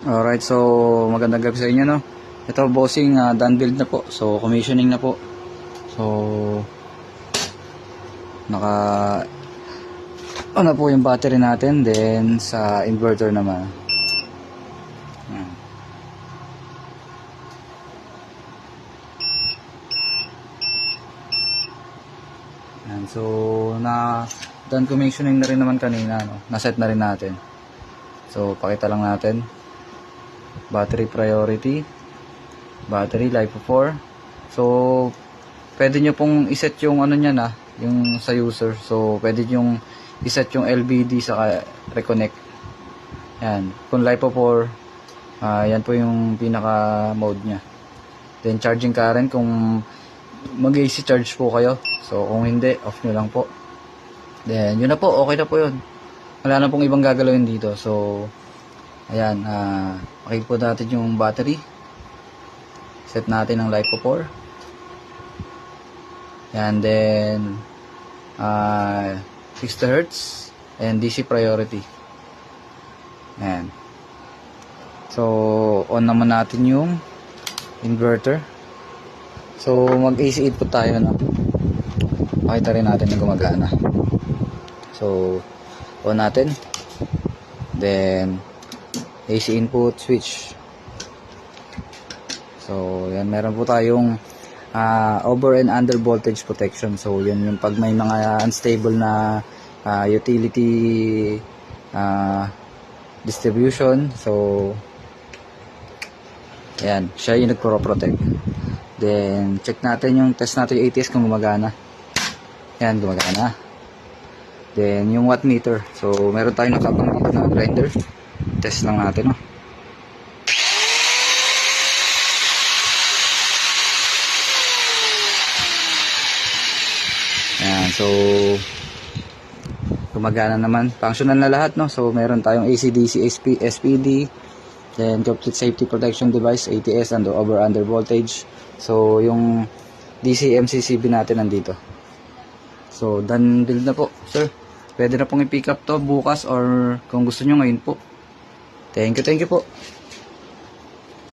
Alright, so magandang gabi sa inyo, no. Ito bossing, done build na po. So commissioning na po. So naka ano po yung battery natin, then sa inverter naman. Yan. Yan. So na done commissioning na rin naman kanina, no. Na-set na rin natin. So pakita lang natin. Battery priority, battery life of 4. So pwede nyo pong iset yung ano niyan, yung sa user. So pwede nyo iset yung LVD sa reconnect. Yan, kung life of 4, yan po yung pinaka mode nya. Then charging current, kung mag AC charge po kayo. So kung hindi, off nyo lang po. Then yun na po, okay na po yun. Wala na pong ibang gagalawin dito. So ayan, pakita po natin yung battery. Set natin ang life of 4. And then 60 Hz and DC priority. Ayan. So on naman natin yung inverter. So mag AC input tayo, no. Pakita rin natin yung gumagana. So on natin. Then AC input switch. So yan, meron po tayong over and under voltage protection. So yan yung pag may mga unstable na utility distribution. So ayan, siya yung nagpro-protect. Then check natin yung test natin yung ATS kung gumagana. Ayan, gumagana. Then yung watt meter. So meron tayong nakapang dito na grinder. Test lang natin, no. Ayan, so gumagana naman. Functional na lahat, no. So meron tayong AC/DC, SPD, then complete safety protection device, ATS, and over under voltage. So yung DC MCCB natin nandito. So done build na po, sir. Pwede na pong i-pick up to bukas or kung gusto nyo ngayon po. Thank you po.